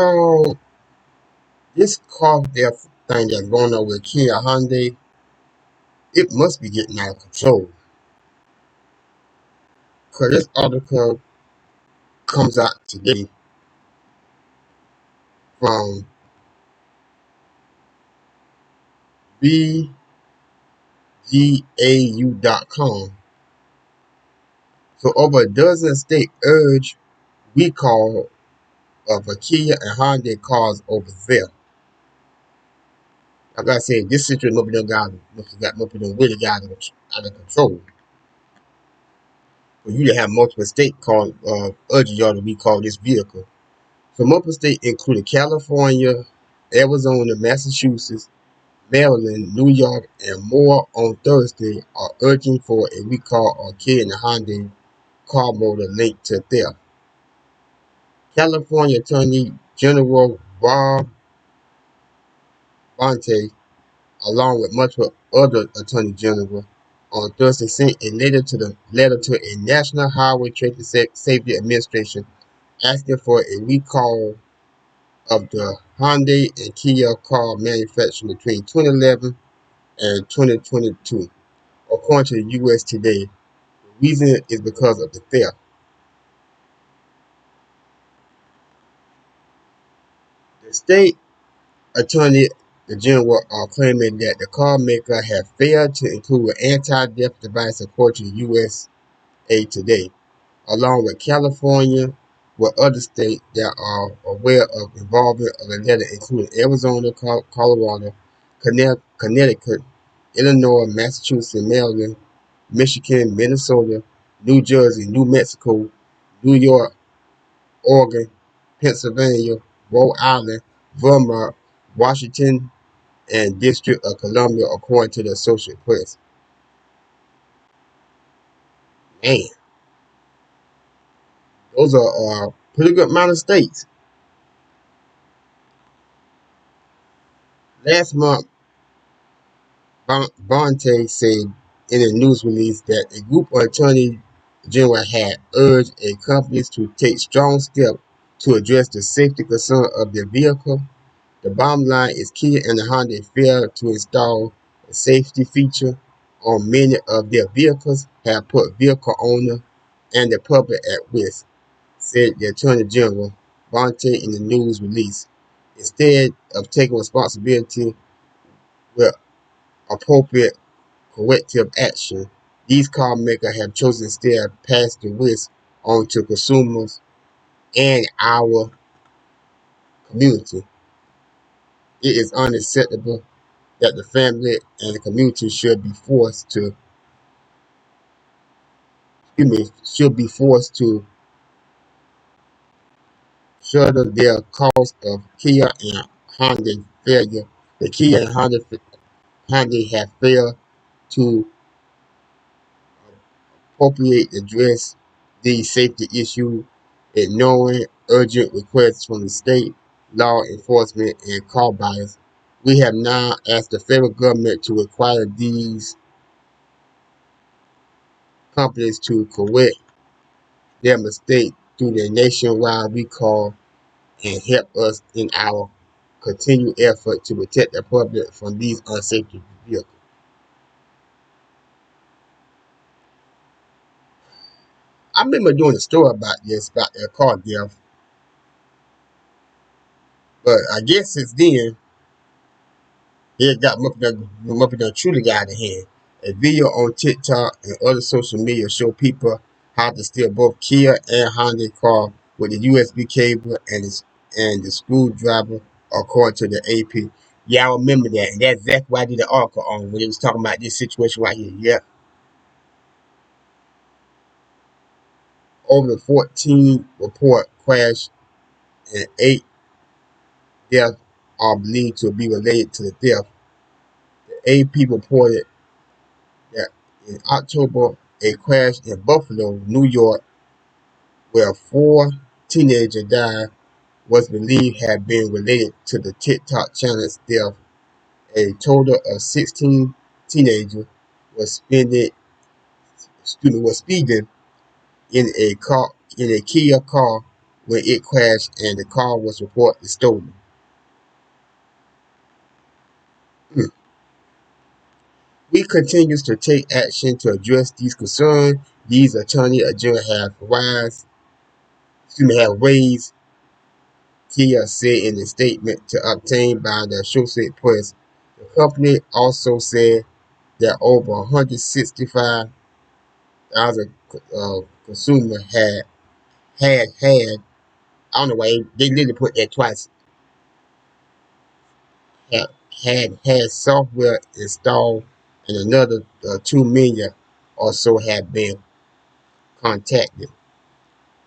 Now, this car theft thing that's going on with Kia Hyundai, it must be getting out of control. Because this article comes out today from VGAU.com. So, over a dozen states urge recall of a Kia and Hyundai cars over there. Like I said, this situation must be really got out of control. For you to have multiple states urging y'all to recall this vehicle. So multiple states including California, Arizona, Massachusetts, Maryland, New York, and more on Thursday are urging for a recall on Kia and Hyundai car model linked to theft. California Attorney General Bob Bonte, along with multiple other attorney generals, on Thursday sent a letter to a National Highway Traffic Safety Administration asking for a recall of the Hyundai and Kia car manufactured between 2011 and 2022. According to the U.S. Today, the reason is because of the theft. The state attorney general are claiming that the car maker had failed to include an anti-theft device, according to the USA Today, along with California, with other states that are aware of involvement of the letter, including Arizona, Colorado, Connecticut, Illinois, Massachusetts, Maryland, Michigan, Minnesota, New Jersey, New Mexico, New York, Oregon, Pennsylvania, Rhode Island, Vermont, Washington, and District of Columbia, according to the Associated Press. Man, those are a pretty good amount of states. Last month, Bonte said in a news release that a group of attorney general had urged a companies to take strong steps to address the safety concern of their vehicle. The bottom line is Kia and Honda failed to install a safety feature on many of their vehicles, have put vehicle owners and the public at risk, said the Attorney General Bonte in the news release. Instead of taking responsibility with appropriate corrective action, these car makers have chosen instead to pass the risk on to consumers and our community. It is unacceptable that the family and the community should be forced to shoulder their cost of Kia and Honda failure. The Kia and Honda have failed to appropriately address these safety issues, ignoring urgent requests from the state law enforcement and car buyers. We have now asked the federal government to require these companies to correct their mistake through their nationwide recall and help us in our continued effort to protect the public from these unsafe vehicles. I remember doing a story about this, about their car theft, but I guess since then, it got truly got out of hand. A video on TikTok and other social media show people how to steal both Kia and Honda car with the USB cable and the screwdriver, according to the AP. Yeah, I remember that. And that's exactly why I did the article on when it was talking about this situation right here. Yeah. Over the 14 report crash and 8 deaths are believed to be related to the theft. The AP reported that in October, a crash in Buffalo, New York, where 4 teenagers died, was believed had been related to the TikTok challenge theft. A total of 16 teenagers was speeding in a Kia car when it crashed and the car was reportedly stolen. Hmm. We continue to take action to address these concerns. These attorney general have raised, Kia said in a statement to obtained by the Associated Press. The company also said that over 165,000 consumers had I don't know why they literally put that twice, had had software installed, and another 2 million or so have been contacted.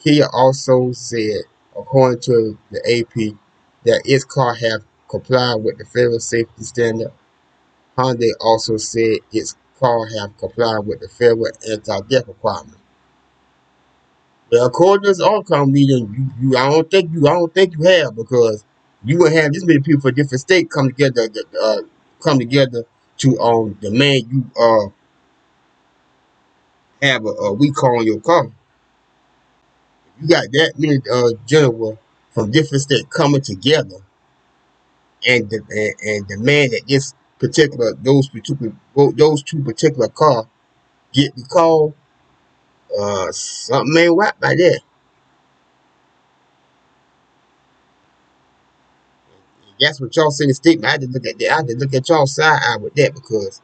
Kia also said, according to the AP, that its car have complied with the federal safety standard. Hyundai also said its car have complied with the federal anti-theft requirement. Well, according to this article meeting, I don't think you have, because you would have this many people from different states come together to demand you have a recall on your car. You got that many general from different states coming together and demand that those two particular car get recalled. Something ain't right by that. That's what y'all say in the statement. I had to look at that. I had to look at y'all side eye with that, because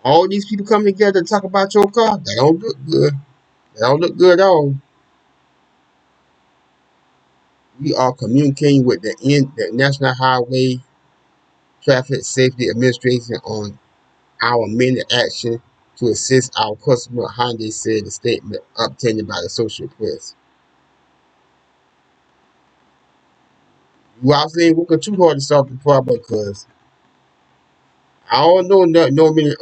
all these people coming together to talk about your car, they don't look good. They don't look good at all. We are communicating with the National Highway Traffic Safety Administration on our many action to assist our customer, Hyundai said in a statement obtained by the Associated Press. You obviously ain't working too hard to solve the problem, because I don't know no many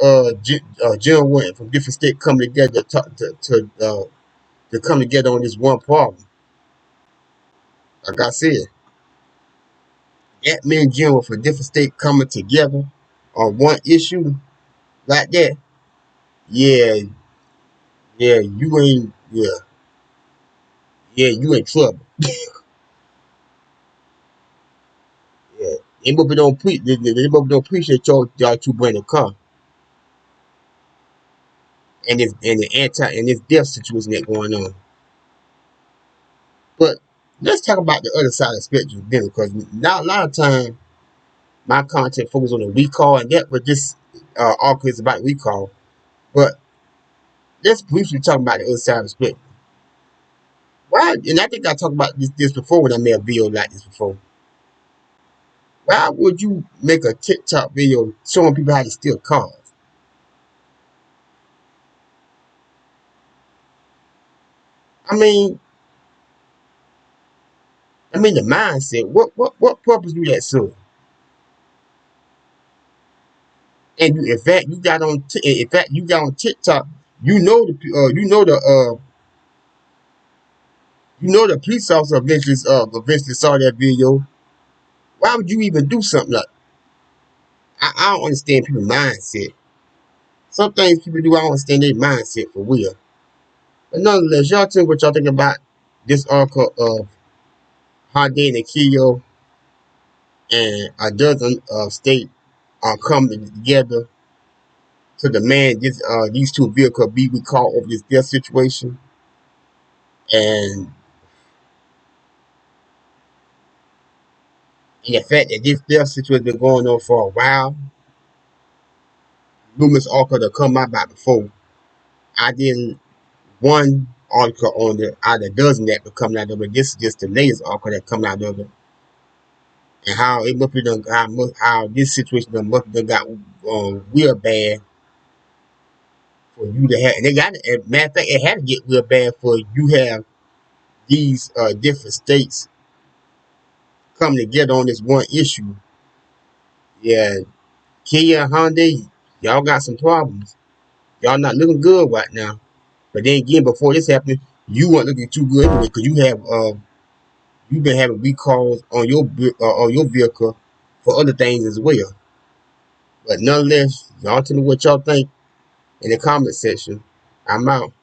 gentlemen from different states coming together to come together on this one problem. Like I said, that many gentlemen from different states coming together on one issue like that. Yeah, you in trouble. Yeah, they don't appreciate y'all two brand car and this death situation that going on. But let's talk about the other side of the spectrum then, because now a lot of time my content focuses on the recall, and that what this article is about, recall. But let's briefly talk about the other side of the spectrum. Why? And I think I talked about this before when I made a video like this before. Why would you make a TikTok video showing people how to steal cars? I mean, the mindset. What purpose do that serve? And in fact, you got on TikTok. You know the police officer eventually saw that video. Why would you even do something like? I don't understand people's mindset. Some things people do, I don't understand their mindset for real. But nonetheless, y'all tell me what y'all think about this article of Hyundai and Kia and a dozen states are coming together to demand these two vehicles be recalled over this death situation. And the fact that this death situation has been going on for a while, numerous articles that come out about before. I did one article on the out of a dozen that been coming out of it. This is just the latest article that come out of it, and how it must be done, how this situation done must have got real bad for you to have. And they got it. Matter of fact, it had to get real bad for you have these different states coming together on this one issue. Yeah, Kia and Hyundai, y'all got some problems. Y'all not looking good right now. But then again, before this happened, you weren't looking too good anyway, because you've been having recalls on your vehicle for other things as well. But nonetheless, y'all tell me what y'all think in the comment section. I'm out.